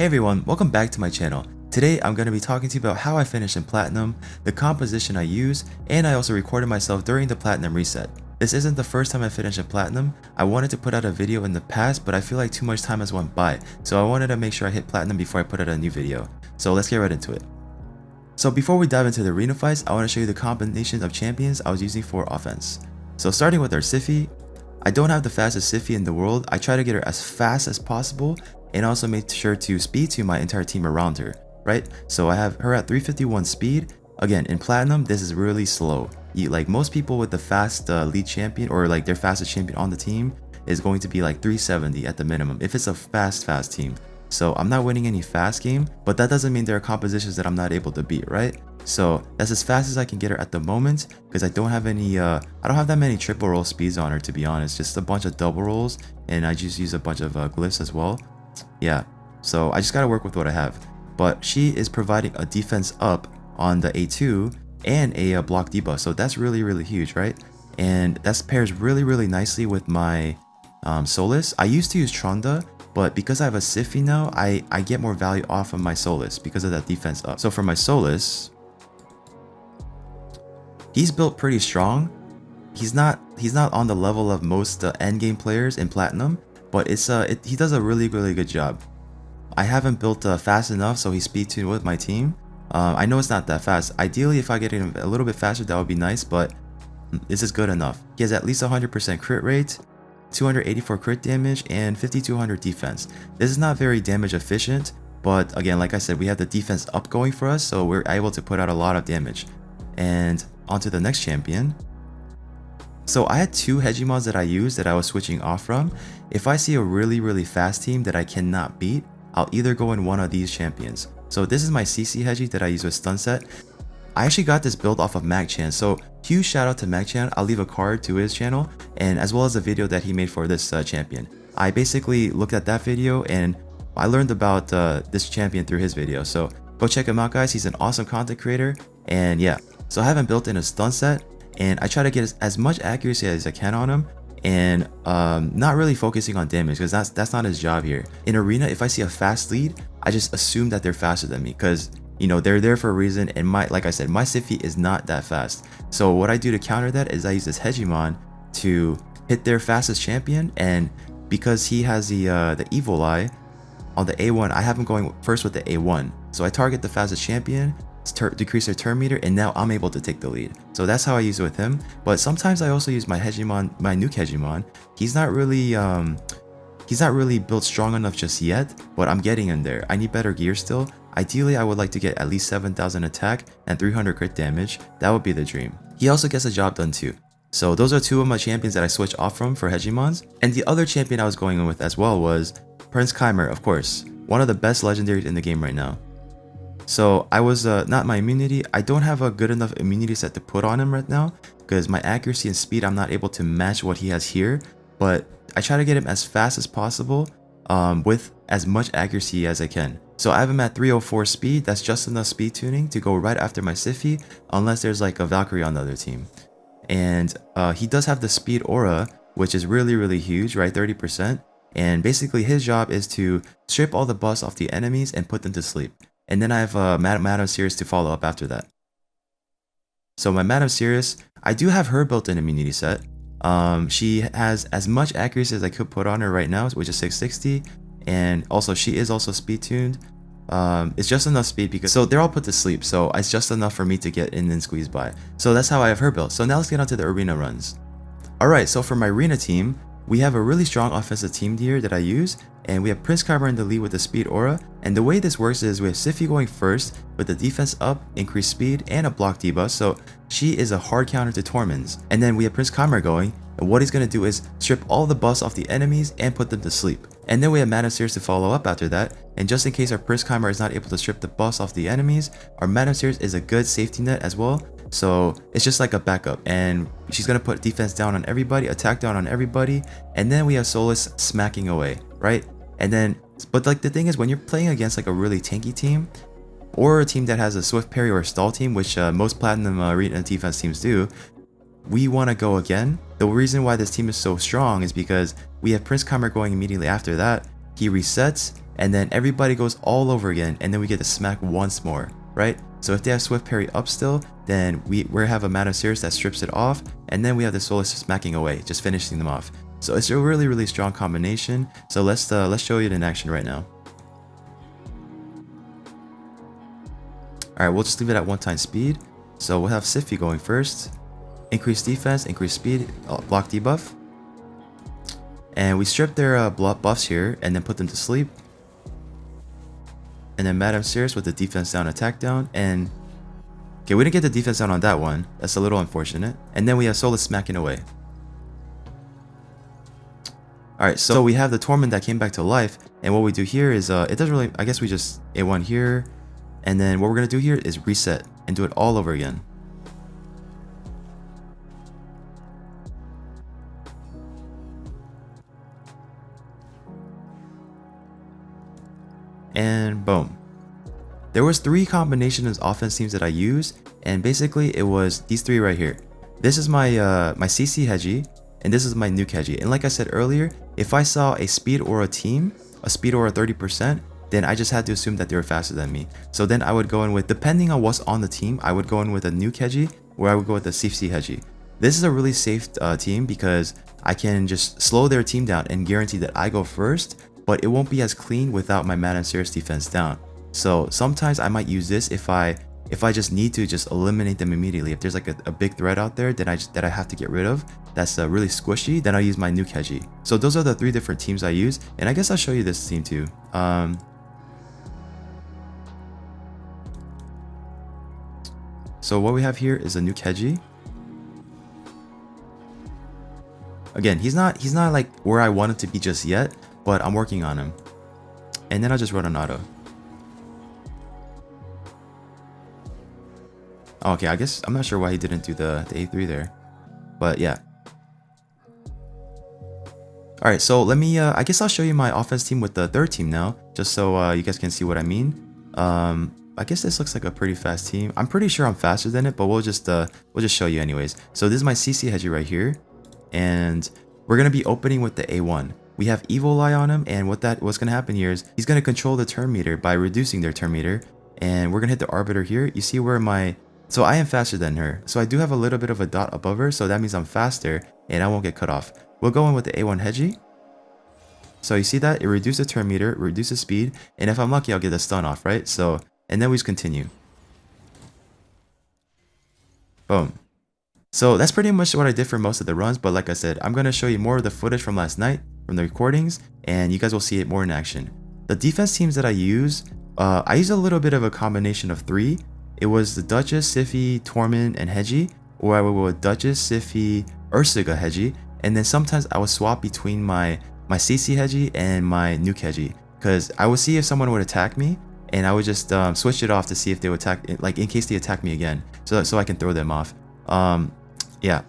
Hey everyone, welcome back to my channel. Today I'm going to be talking to you about how I finished in Platinum, the composition I use, and I also recorded myself during the Platinum reset. This isn't the first time I finished in Platinum. I wanted to put out a video in the past, but I feel like too much time has went by, so I wanted to make sure I hit Platinum before I put out a new video. So let's get right into it. So before we dive into the arena fights, I want to show you the combinations of champions I was using for offense. So starting with our Siphi, I don't have the fastest Siphi in the world. I try to get her as fast as possible and also make sure to speed to my entire team around her, right? So I have her at 351 speed. Again, in Platinum, this is really slow. Like most people with the fast lead champion or like their fastest champion on the team is going to be like 370 at the minimum if it's a fast team. So I'm not winning any fast game, but that doesn't mean there are compositions that I'm not able to beat, right? So that's as fast as I can get her at the moment because I don't have any, I don't have that many triple roll speeds on her, to be honest. Just a bunch of double rolls, and I just use a bunch of glyphs as well. Yeah, so I just gotta work with what I have. But she is providing a defense up on the A2 and a block debuff, so that's really huge, right? And that pairs really nicely with my Solus. I used to use Tronda, but because I have a Siphi now, I get more value off of my Solus because of that defense up. So for my Solus, he's built pretty strong. He's not on the level of most endgame players in Platinum, but he does a really good job. I haven't built fast enough, so he's speed tuned with my team. I know it's not that fast. Ideally, if I get him a little bit faster, that would be nice, but this is good enough. He has at least 100% crit rate, 284 crit damage, and 5200 defense. This is not very damage efficient, but again, like I said, we have the defense up going for us, so we're able to put out a lot of damage. And onto the next champion. So I had two Hegemons that I used that I was switching off from. If I see a really fast team that I cannot beat, I'll either go in one of these champions. So this is my CC Hegi that I use with stun set. I actually got this build off of MacChan, so huge shout out to MacChan. I'll leave a card to his channel, and as well as the video that he made for this champion. I basically looked at that video and I learned about this champion through his video, so go check him out, guys. He's an awesome content creator. And yeah, so I haven't built in a stun set, and I try to get as much accuracy as I can on him, and not really focusing on damage because that's not his job here. In arena, if I see a fast lead, I just assume that they're faster than me because, you know, they're there for a reason, and like I said, my Siphi is not that fast. So what I do to counter that is I use this Hegemon to hit their fastest champion, and because he has the evil eye on the A1, I have him going first with the A1. So I target the fastest champion, decrease their turn meter, and now I'm able to take the lead. So that's how I use it with him. But sometimes I also use my Hegemon, my nuke Hegemon. He's not really built strong enough just yet, but I'm getting him there. I need better gear still. Ideally, I would like to get at least 7,000 attack and 300 crit damage. That would be the dream. He also gets the job done too. So those are two of my champions that I switched off from for Hegemons. And the other champion I was going in with as well was Prince Chimer, of course. One of the best legendaries in the game right now. So I was not my immunity. I don't have a good enough immunity set to put on him right now because my accuracy and speed, I'm not able to match what he has here. But I try to get him as fast as possible with as much accuracy as I can. So I have him at 304 speed. That's just enough speed tuning to go right after my Siphi, unless there's like a Valkyrie on the other team. And he does have the speed aura, which is really huge, right? 30%. And basically his job is to strip all the buffs off the enemies and put them to sleep. And then I have Madame Sirius to follow up after that. So my Madame Sirius, I do have her built-in immunity set. She has as much accuracy as I could put on her right now, which is 660. And also she is also speed tuned. It's just enough speed because, so they're all put to sleep. So it's just enough for me to get in and squeeze by. So that's how I have her built. So now let's get on to the arena runs. Alright, so for my arena team, we have a really strong offensive team here that I use, and we have Prince Chimer in the lead with the speed aura. And the way this works is we have Siphi going first with the defense up, increased speed, and a block debuff, so she is a hard counter to Torments. And then we have Prince Chimer going, and what he's going to do is strip all the buffs off the enemies and put them to sleep. And then we have Madame Sirius to follow up after that, and just in case our Prince Chimer is not able to strip the buffs off the enemies, our Madame Sirius is a good safety net as well. So it's just like a backup, and she's going to put defense down on everybody, attack down on everybody, and then we have Solus smacking away, right? And then, but like the thing is, when you're playing against like a really tanky team, or a team that has a swift parry or a stall team, which most Platinum arena defense teams do, we want to go again. The reason why this team is so strong is because we have Prince Chimer going immediately after that. He resets, and then everybody goes all over again, and then we get to smack once more, right? So if they have Swift Parry up still, then we have a Madame Cirrus that strips it off, and then we have the Soulless smacking away, just finishing them off. So it's a really strong combination. So let's show you it in action right now. All right, we'll just leave it at 1x speed. So we'll have Siffy going first. Increase defense, increase speed, block debuff. And we strip their buffs here and then put them to sleep. And then Madame Cirrus with the defense down, attack down. And okay, we didn't get the defense down on that one. That's a little unfortunate. And then we have Soulless smacking away. Alright, so we have the Torment that came back to life. And what we do here is, it doesn't really, I guess we just A1 here. And then what we're going to do here is reset and do it all over again. And boom. There was 3 combinations of offense teams that I used, and basically it was these 3 right here. This is my my CC Hedgie, and this is my Nuke Hedgie. And like I said earlier, if I saw a speed aura team, a speed aura 30%, then I just had to assume that they were faster than me. So then I would go in with, depending on what's on the team, I would go in with a Nuke Hedgie, or I would go with a CC Hedgie. This is a really safe team because I can just slow their team down and guarantee that I go first, but it won't be as clean without my Madame Cirrus defense down. So sometimes I might use this if I just need to just eliminate them immediately. If there's like a big threat out there that I have to get rid of, that's really squishy, then I use my Nuke Hedgie. So those are the 3 different teams I use, and I guess I'll show you this team too. So what we have here is a Nuke Hedgie. Again, he's not like where I want him to be just yet, but I'm working on him. And then I'll just run an auto. Okay, I guess I'm not sure why he didn't do the A3 there, but yeah. All right, so let me, I guess I'll show you my offense team with the 3rd team now, just so you guys can see what I mean. I guess this looks like a pretty fast team. I'm pretty sure I'm faster than it, but we'll just show you anyways. So this is my CC Hedgie right here, and we're gonna be opening with the A1. We have Evil Eye on him, and what's gonna happen here is he's gonna control the turn meter by reducing their turn meter, and we're gonna hit the Arbiter here. You see where so I am faster than her, so I do have a little bit of a dot above her, so that means I'm faster and I won't get cut off. We'll go in with the A1 Hedgie. So you see that it reduces the turn meter, reduces speed, and if I'm lucky I'll get a stun off, right? So, and then we just continue. Boom. So that's pretty much what I did for most of the runs, but like I said, I'm going to show you more of the footage from last night, from the recordings, and you guys will see it more in action. The defense teams that I use a little bit of a combination of 3. It was the Duchess, Siffy, Torment, and Hedgie, or I would go with Duchess, Siffy, Ursiga Hedgie, and then sometimes I would swap between my CC Hedgie and my Nuke Hedgie, because I would see if someone would attack me, and I would just switch it off to see if they would attack, like in case they attack me again, so I can throw them off. Yeah,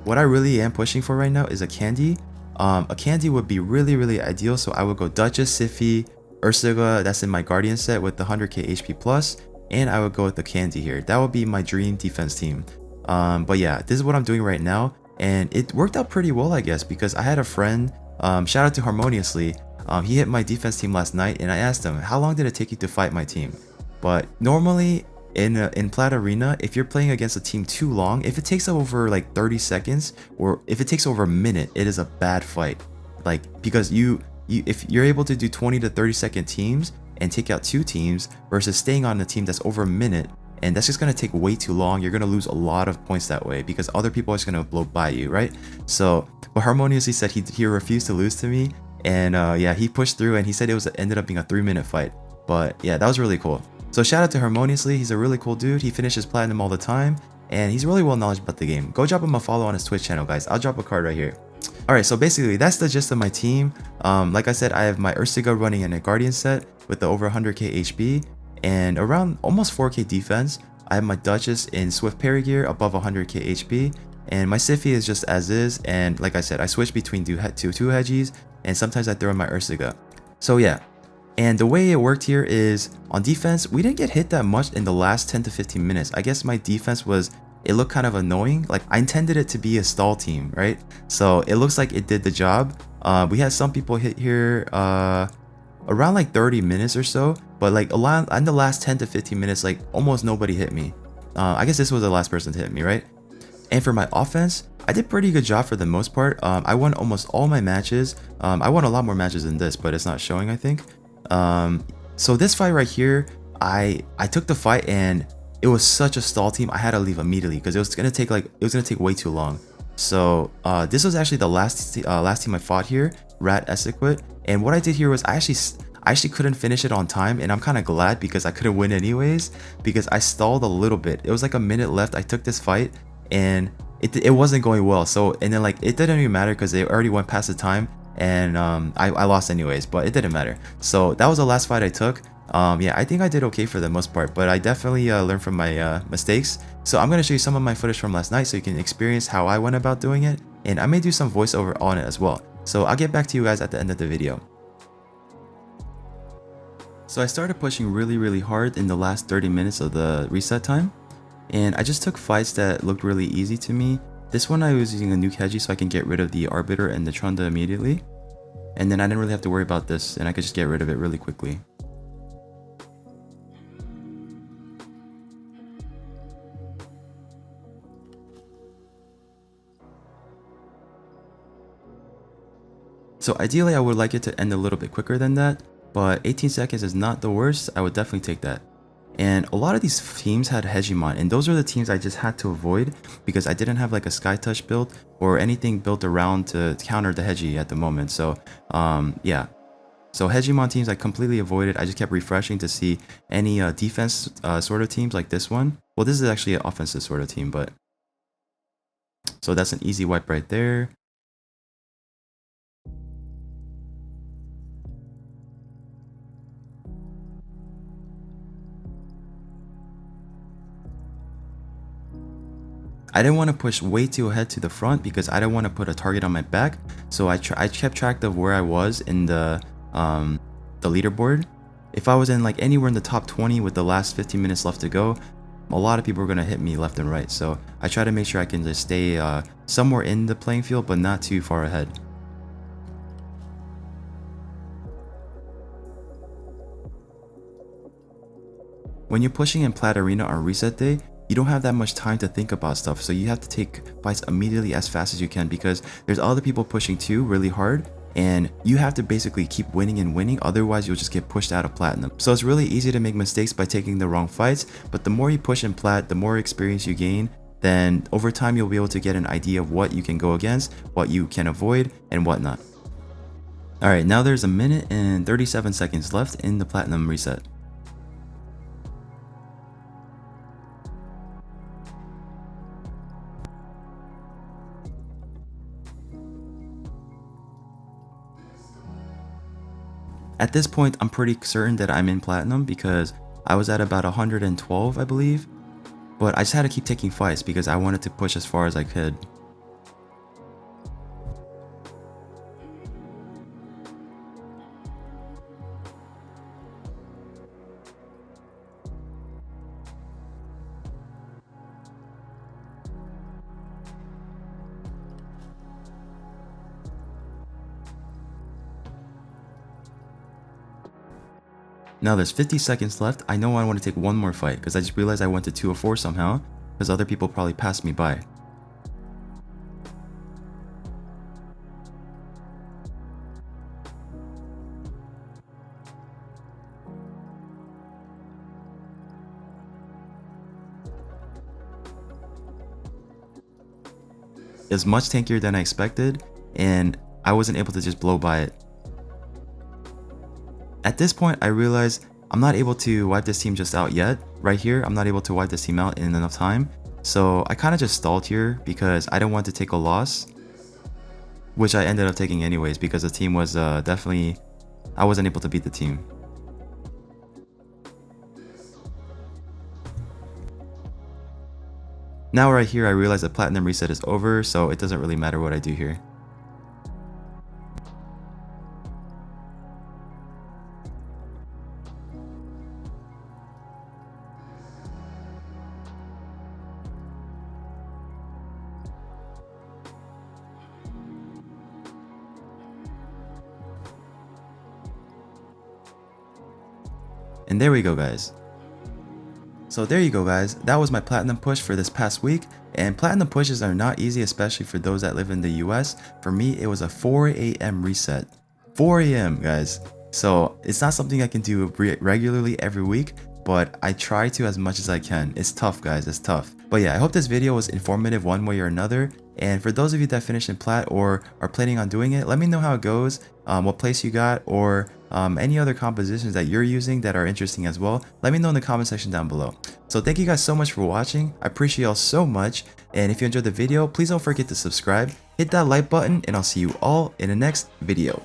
what I really am pushing for right now is a candy. A candy would be really ideal, so I would go Duchess, Siffy, Ursiga, that's in my Guardian set with the 100k HP plus, and I would go with the candy here. That would be my dream defense team. But yeah, this is what I'm doing right now, and it worked out pretty well, I guess, because I had a friend, shout out to Harmoniously, he hit my defense team last night, and I asked him, how long did it take you to fight my team? But normally, in Plat Arena, if you're playing against a team too long, if it takes over like 30 seconds, or if it takes over a minute, it is a bad fight. Like, because if you're able to do 20 to 30 second teams and take out 2 teams versus staying on a team that's over a minute, and that's just going to take way too long, you're going to lose a lot of points that way because other people are just going to blow by you, right? So, but Harmoniously said he refused to lose to me, and yeah, he pushed through, and he said it ended up being a 3-minute fight. But yeah, that was really cool. So shout out to Harmoniously, he's a really cool dude. He finishes platinum all the time, and he's really well knowledgeable about the game. Go drop him a follow on his Twitch channel, guys. I'll drop a card right here. Alright, so basically that's the gist of my team. Like I said, I have my Ursiga running in a Guardian set with the over 100k HP and around almost 4k defense. I have my Duchess in Swift Parry gear above 100k HP, and my Siffy is just as is, and like I said, I switch between two Hedgies, and sometimes I throw in my Ursiga. So yeah. And the way it worked here is, on defense, we didn't get hit that much in the last 10 to 15 minutes. I guess my defense it looked kind of annoying. Like, I intended it to be a stall team, right? So it looks like it did the job. We had some people hit here. around like 30 minutes or so, but like a lot in the last 10 to 15 minutes, like almost nobody hit me. I guess this was the last person to hit me, right? And for my offense, I did pretty good job for the most part. I won almost all my matches. I won a lot more matches than this, but it's not showing, I think. So this fight right here, I took the fight and it was such a stall team. I had to leave immediately because it was gonna take way too long. So this was actually the last team I fought here, Rat Essequit. And what I did here was I actually couldn't finish it on time, and I'm kind of glad because I couldn't win anyways because I stalled a little bit. It was like a minute left. I took this fight and it wasn't going well. So and then like it didn't even matter because they already went past the time, and I lost anyways, but it didn't matter. So that was the last fight I took. Yeah, I think I did okay for the most part, but I definitely learned from my mistakes. So I'm going to show you some of my footage from last night so you can experience how I went about doing it, and I may do some voiceover on it as well. So I'll get back to you guys at the end of the video. So I started pushing really hard in the last 30 minutes of the reset time, and I just took fights that looked really easy to me. This one I was using a nuke Heji so I can get rid of the Arbiter and the Trunda immediately, and then I didn't really have to worry about this, and I could just get rid of it really quickly. So ideally I would like it to end a little bit quicker than that, but 18 seconds is not the worst. I would definitely take that. And a lot of these teams had Hegemon, and those are the teams I just had to avoid because I didn't have like a Sky Touch build or anything built around to counter the Hegi at the moment. So yeah. So Hegemon teams I completely avoided. I just kept refreshing to see any defense sort of teams like this one. Well, this is actually an offensive sort of team, but so that's an easy wipe right there. I didn't want to push way too ahead to the front because I didn't want to put a target on my back. So I kept track of where I was in the leaderboard. If I was in like anywhere in the top 20 with the last 15 minutes left to go, a lot of people were going to hit me left and right. So I try to make sure I can just stay somewhere in the playing field, but not too far ahead. When you're pushing in Plat Arena on reset day, you don't have that much time to think about stuff, so you have to take fights immediately as fast as you can because there's other people pushing too really hard, and you have to basically keep winning and winning, otherwise you'll just get pushed out of Platinum. So it's really easy to make mistakes by taking the wrong fights, but the more you push in Plat, the more experience you gain, then over time you'll be able to get an idea of what you can go against, what you can avoid, and whatnot. Alright, now there's a minute and 37 seconds left in the Platinum reset. At this point, I'm pretty certain that I'm in Platinum because I was at about 112, I believe. But I just had to keep taking fights because I wanted to push as far as I could. Now there's 50 seconds left. I know I want to take one more fight because I just realized I went to 204 somehow because other people probably passed me by. It was much tankier than I expected, and I wasn't able to just blow by it. At this point, I realized I'm not able to wipe this team just out yet. Right here, I'm not able to wipe this team out in enough time. So I kind of just stalled here because I didn't want to take a loss, which I ended up taking anyways because the team was definitely, I wasn't able to beat the team. Now right here, I realize the Platinum reset is over, so it doesn't really matter what I do here. And there we go, guys. So there you go, guys. That was my platinum push for this past week. And platinum pushes are not easy, especially for those that live in the US. For me, it was a 4 a.m. reset. 4 a.m. guys. So it's not something I can do regularly every week, but I try to as much as I can. It's tough, guys. It's tough. But yeah, I hope this video was informative one way or another. And for those of you that finished in Plat or are planning on doing it, let me know how it goes, what place you got, or any other compositions that you're using that are interesting as well. Let me know in the comment section down below. So thank you guys so much for watching. I appreciate y'all so much. And if you enjoyed the video, please don't forget to subscribe, hit that like button, and I'll see you all in the next video.